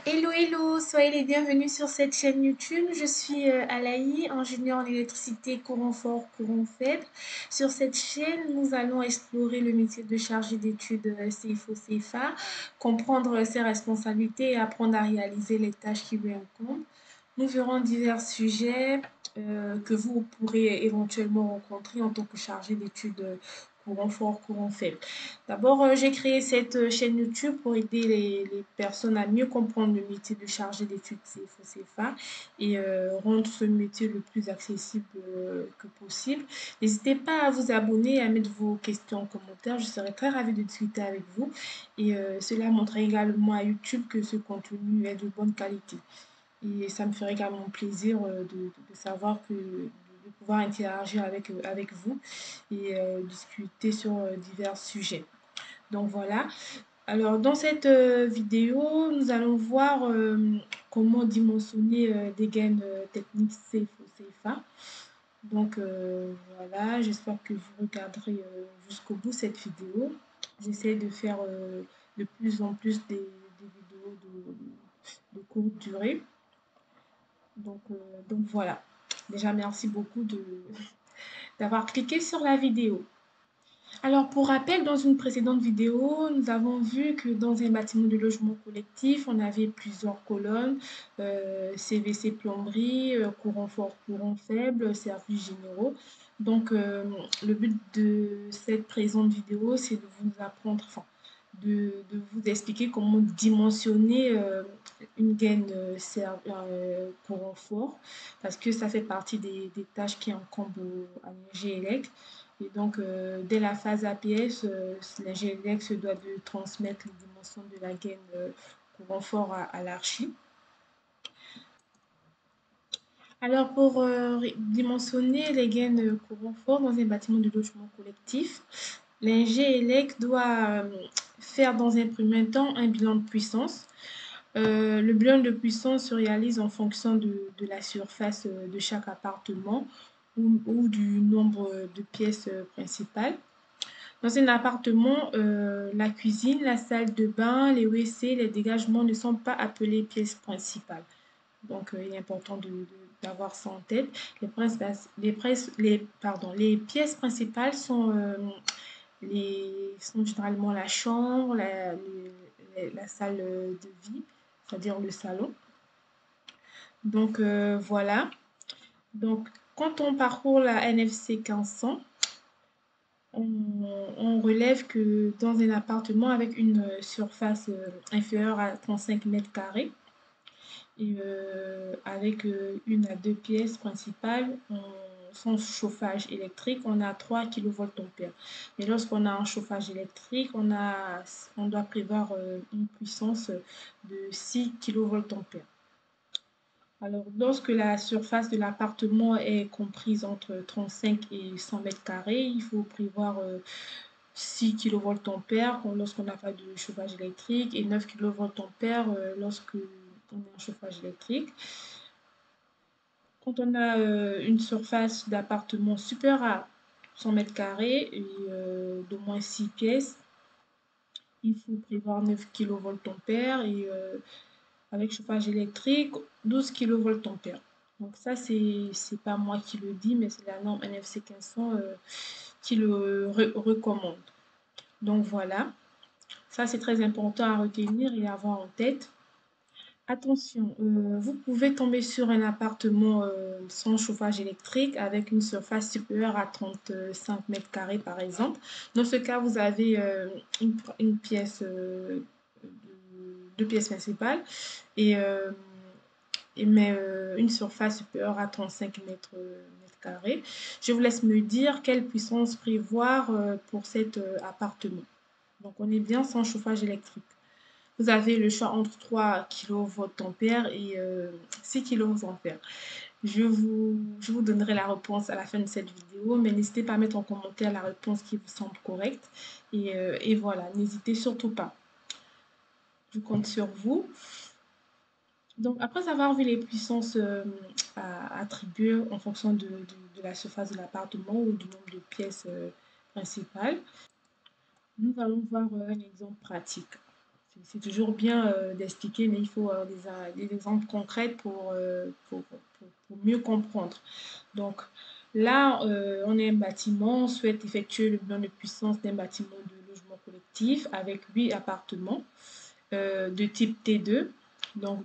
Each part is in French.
Hello, hello, soyez les bienvenus sur cette chaîne YouTube. Je suis Alaï, ingénieure en électricité courant fort, courant faible. Sur cette chaîne, nous allons explorer le métier de chargé d'études CFO-CFA, comprendre ses responsabilités et apprendre à réaliser les tâches qui lui incombent. Nous verrons divers sujets que vous pourrez éventuellement rencontrer en tant que chargé d'études courant fort, courant faible. D'abord, j'ai créé cette chaîne YouTube pour aider les personnes à mieux comprendre le métier de chargé d'études CFO-CFA et rendre ce métier le plus accessible que possible. N'hésitez pas à vous abonner et à mettre vos questions en commentaire. Je serai très ravie de discuter avec vous et cela montre également à YouTube que ce contenu est de bonne qualité. Et ça me ferait également plaisir de savoir de pouvoir interagir avec vous et discuter sur divers sujets. Donc voilà. Alors dans cette vidéo, nous allons voir comment dimensionner des gaines techniques CFO-CFA. Donc voilà, j'espère que vous regarderez jusqu'au bout cette vidéo. J'essaie de faire de plus en plus des vidéos de courte durée. Donc voilà. Déjà, merci beaucoup d'avoir cliqué sur la vidéo. Alors, pour rappel, dans une précédente vidéo, nous avons vu que dans un bâtiment de logement collectif, on avait plusieurs colonnes, CVC plomberie, courant fort, courant faible, services généraux. Donc, le but de cette présente vidéo, c'est de vous apprendre, enfin, de vous expliquer comment dimensionner une gaine courant fort, parce que ça fait partie des tâches qui incombent à l'INGELEC. Et donc, dès la phase APS, l'ingénieur se doit de transmettre les dimensions de la gaine courant fort à l'archi. Alors, pour dimensionner les gaines courant fort dans un bâtiment de logement collectif, l'ingénieur doit faire dans un premier temps un bilan de puissance. Le bilan de puissance se réalise en fonction de la surface de chaque appartement ou du nombre de pièces principales. Dans un appartement, la cuisine, la salle de bain, les WC, les dégagements ne sont pas appelés pièces principales. Donc, il est important d'avoir ça en tête. Les pièces principales sont généralement la chambre, la salle de vie, c'est-à-dire le salon. Donc, voilà. Donc, quand on parcourt la NFC 1500, on relève que dans un appartement avec une surface inférieure à 35 mètres carrés et avec une à deux pièces principales, sans chauffage électrique, on a 3 kVA. Mais lorsqu'on a un chauffage électrique, on doit prévoir une puissance de 6 kVA. Alors, lorsque la surface de l'appartement est comprise entre 35 et 100 mètres carrés, il faut prévoir 6 kVA lorsqu'on n'a pas de chauffage électrique et 9 kVA lorsque on a un chauffage électrique. Quand on a une surface d'appartement supérieure à 100 mètres carrés et d'au moins 6 pièces, il faut prévoir 9 kVA et avec chauffage électrique 12 kVA. Donc ça, c'est pas moi qui le dis, mais c'est la norme NFC 1500 qui le recommande. Donc voilà, ça c'est très important à retenir et à avoir en tête. Attention, vous pouvez tomber sur un appartement sans chauffage électrique avec une surface supérieure à 35 mètres carrés par exemple. Dans ce cas, vous avez une pièce, deux pièces principales et, mais une surface supérieure à 35 mètres carrés. Je vous laisse me dire quelle puissance prévoir pour cet appartement. Donc on est bien sans chauffage électrique. Vous avez le choix entre 3 kVA et 6 kVA. Je vous donnerai la réponse à la fin de cette vidéo, mais n'hésitez pas à mettre en commentaire la réponse qui vous semble correcte. Et voilà, n'hésitez surtout pas. Je compte sur vous. Donc, après avoir vu les puissances à attribuer en fonction de la surface de l'appartement ou du nombre de pièces principales, nous allons voir un exemple pratique. C'est toujours bien d'expliquer, mais il faut des exemples concrets pour mieux comprendre. Donc là, on est un bâtiment, on souhaite effectuer le bilan de puissance d'un bâtiment de logement collectif avec 8 appartements de type T2, donc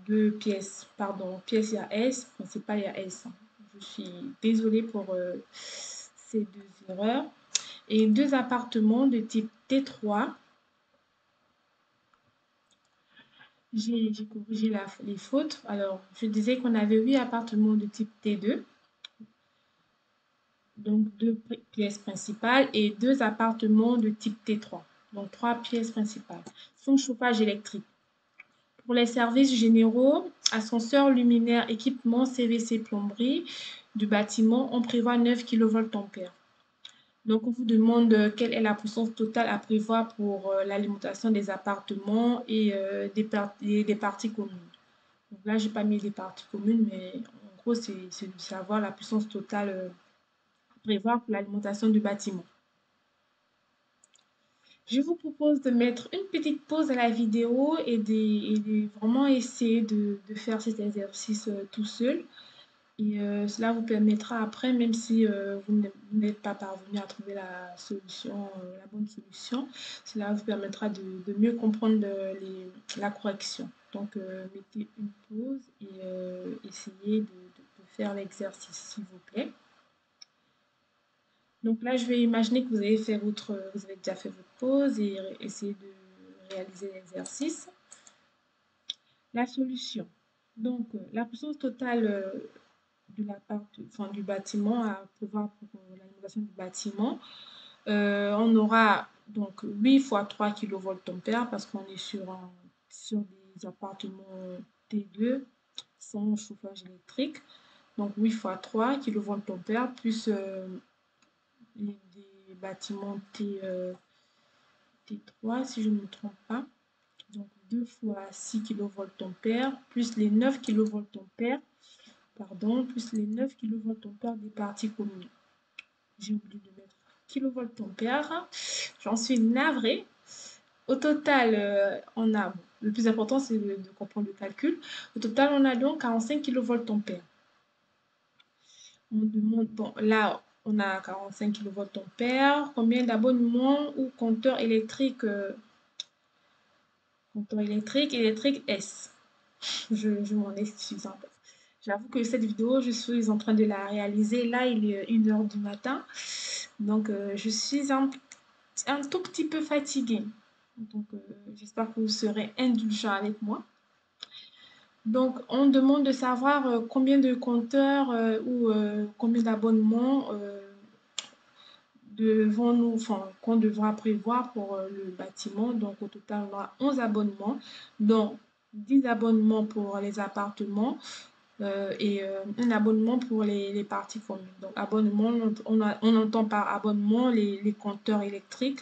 deux pièces, pardon, pièces il y a S, principal il y a S, hein. Je suis désolée pour ces deux erreurs. Et deux appartements de type T3. J'ai corrigé les fautes. Alors, je disais qu'on avait 8 appartements de type T2, donc deux pièces principales, et deux appartements de type T3, donc trois pièces principales, sans chauffage électrique. Pour les services généraux, ascenseur, luminaire, équipement, CVC, plomberie du bâtiment, on prévoit 9 kVA. Donc, on vous demande quelle est la puissance totale à prévoir pour l'alimentation des appartements et des parties communes. Donc là, j'ai pas mis des parties communes, mais en gros, c'est de savoir la puissance totale à prévoir pour l'alimentation du bâtiment. Je vous propose de mettre une petite pause à la vidéo et de vraiment essayer de faire cet exercice tout seul. Et cela vous permettra après, même si vous n'êtes pas parvenu à trouver la solution, la bonne solution, cela vous permettra de mieux comprendre la correction. Donc, mettez une pause et essayez de faire l'exercice, s'il vous plaît. Donc là, je vais imaginer que vous avez déjà fait votre pause et essayer de réaliser l'exercice. La solution. Donc, la puissance totale du bâtiment à prévoir pour l'alimentation du bâtiment. On aura donc 8 fois 3 kVA parce qu'on est sur des appartements T2 sans chauffage électrique. Donc 8 fois 3 kVA plus des bâtiments T3 si je ne me trompe pas. Donc 2 fois 6 kVA plus les 9 kVA pardon, plus les 9 kVA des parties communes. J'ai oublié de mettre kVA. J'en suis navrée. Au total, on a, bon, le plus important, c'est de comprendre le calcul. Au total, on a donc 45 kVA. On demande, bon, là, on a 45 kVA. Combien d'abonnements ou compteurs électriques électrique S. Je m'en excuse un peu. J'avoue que cette vidéo, je suis en train de la réaliser. Là, il est 1h du matin. Donc, je suis un tout petit peu fatiguée. Donc, j'espère que vous serez indulgents avec moi. Donc, on demande de savoir combien de compteurs ou combien d'abonnements qu'on devra prévoir pour le bâtiment. Donc, au total, on aura 11 abonnements, dont 10 abonnements pour les appartements et un abonnement pour les parties communes. Donc, abonnement, on entend par abonnement les compteurs électriques.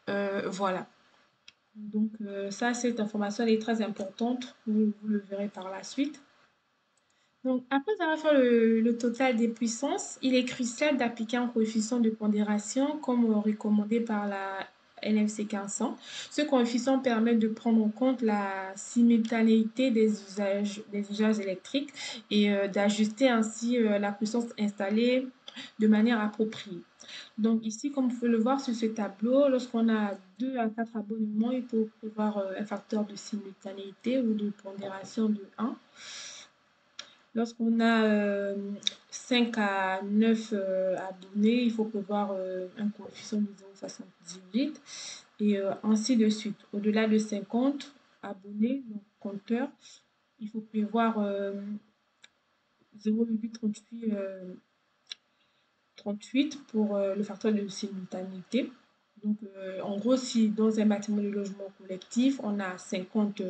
Voilà. Donc, ça, cette information est très importante. Vous le verrez par la suite. Donc, après avoir fait le total des puissances, il est crucial d'appliquer un coefficient de pondération comme recommandé par la NFC 1500. Ce coefficient permet de prendre en compte la simultanéité des usages électriques et d'ajuster ainsi la puissance installée de manière appropriée. Donc ici, comme vous pouvez le voir sur ce tableau, lorsqu'on a 2 à 4 abonnements, il faut prévoir un facteur de simultanéité ou de pondération de 1. Lorsqu'on a 5 à 9 abonnés, il faut prévoir un coefficient de 0,78 et ainsi de suite. Au-delà de 50 abonnés, donc compteurs, il faut prévoir 0,38 pour le facteur de simultanéité. Donc, en gros, si dans un bâtiment de logement collectif, on a 50,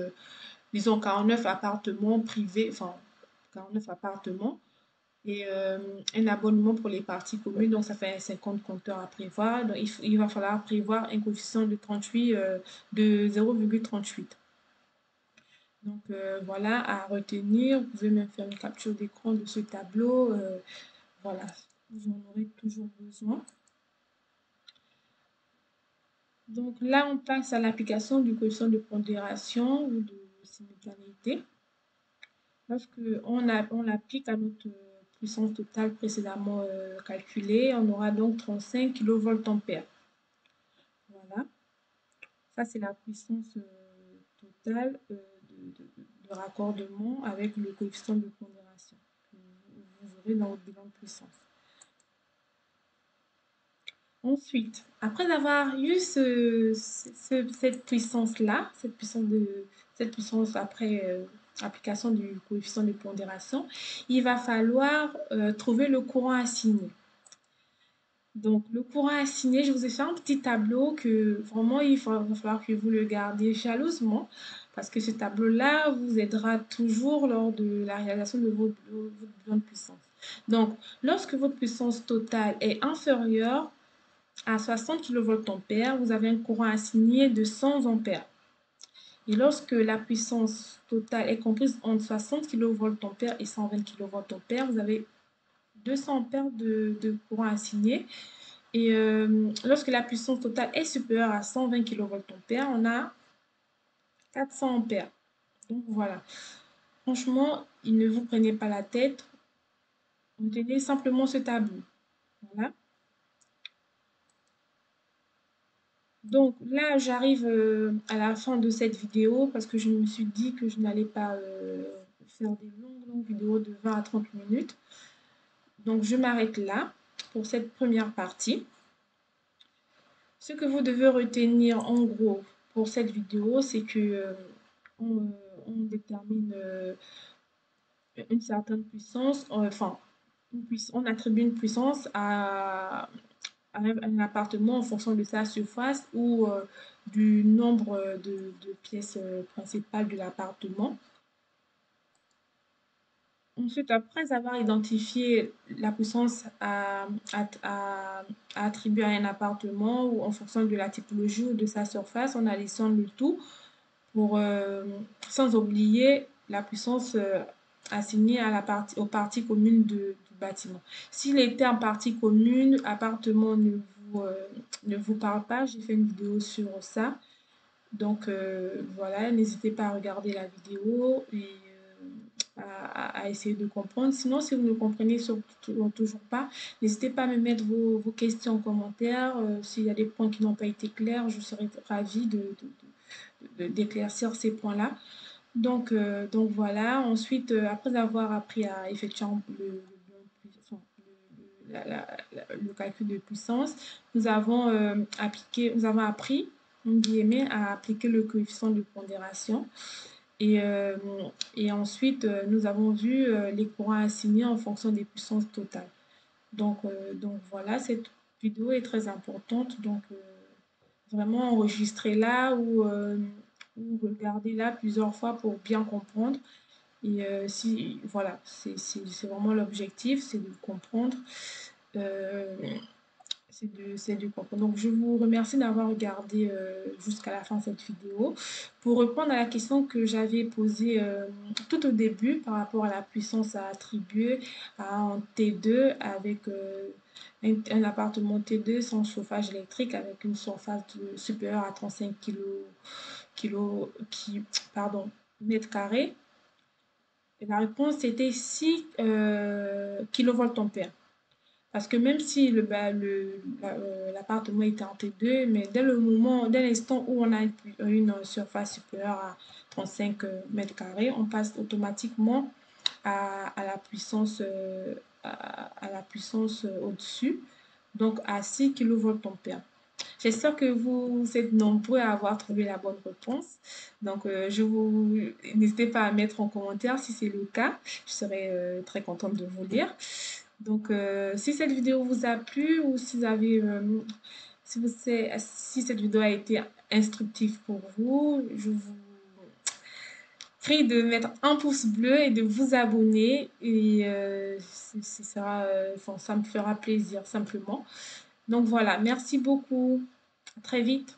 disons 49 appartements privés, enfin 49 appartements, et un abonnement pour les parties communes, donc ça fait 50 compteurs à prévoir. Donc, il va falloir prévoir un coefficient de 38, de 0,38. Donc, voilà à retenir. Vous pouvez même faire une capture d'écran de ce tableau. Voilà, vous en aurez toujours besoin. Donc là, on passe à l'application du coefficient de pondération ou de simultanéité. Lorsque on l'applique à notre puissance totale précédemment calculée, on aura donc 35 kVA. Voilà, ça c'est la puissance totale de raccordement avec le coefficient de pondération que vous aurez dans votre bilan de puissance. Ensuite, après avoir eu cette puissance-là, cette puissance après application du coefficient de pondération, il va falloir trouver le courant assigné. Donc, le courant assigné, je vous ai fait un petit tableau que vraiment, va falloir que vous le gardiez jalousement parce que ce tableau-là vous aidera toujours lors de la réalisation de votre bilan de puissance. Donc, lorsque votre puissance totale est inférieure à 60 kVA, vous avez un courant assigné de 100 ampères. Et lorsque la puissance totale est comprise entre 60 kVA et 120 kVA, vous avez 200 ampères de courant assigné. Et lorsque la puissance totale est supérieure à 120 kVA, on a 400 ampères. Donc voilà. Franchement, ne vous prenez pas la tête. Retenez simplement ce tableau. Voilà. Donc là, j'arrive à la fin de cette vidéo parce que je me suis dit que je n'allais pas faire des longues vidéos de 20 à 30 minutes. Donc je m'arrête là pour cette première partie. Ce que vous devez retenir en gros pour cette vidéo, c'est que on détermine une certaine puissance, enfin, on attribue une puissance à un appartement en fonction de sa surface ou du nombre de pièces principales de l'appartement. Ensuite, après avoir identifié la puissance à attribuer à un appartement ou en fonction de la typologie ou de sa surface, on additionne le tout pour, sans oublier la puissance assignée à aux parties communes du bâtiment. S'il était en partie commune, appartement ne vous parle pas, j'ai fait une vidéo sur ça. Donc voilà, n'hésitez pas à regarder la vidéo et à essayer de comprendre. Sinon, si vous ne comprenez toujours pas, n'hésitez pas à me mettre vos questions en commentaire. S'il y a des points qui n'ont pas été clairs, je serai ravie d'éclaircir ces points-là. Donc voilà, ensuite, après avoir appris à effectuer le calcul de puissance, nous avons appris, en guillemets, à appliquer le coefficient de pondération. Et, ensuite, nous avons vu les courants assignés en fonction des puissances totales. Donc voilà, cette vidéo est très importante. Donc vraiment enregistrez-la ou regardez-la plusieurs fois pour bien comprendre. Et voilà, c'est vraiment l'objectif, c'est de comprendre. Euh, c'est de comprendre. Donc, je vous remercie d'avoir regardé jusqu'à la fin de cette vidéo. Pour répondre à la question que j'avais posée tout au début par rapport à la puissance à attribuer à un T2 avec un appartement T2 sans chauffage électrique avec une surface supérieure à 35 pardon, mètres carrés. Et la réponse était 6 kVA. Parce que même si l'appartement était en T2, mais dès l'instant où on a une surface supérieure à 35 mètres carrés, on passe automatiquement à la puissance, à la puissance au-dessus, donc à 6 kVA. J'espère que vous êtes nombreux à avoir trouvé la bonne réponse. Donc, n'hésitez pas à mettre en commentaire si c'est le cas. Je serai très contente de vous lire. Donc, si cette vidéo vous a plu ou si vous avez, si cette vidéo a été instructive pour vous, je vous prie de mettre un pouce bleu et de vous abonner. Et enfin, ça me fera plaisir simplement. Donc voilà, merci beaucoup. À très vite.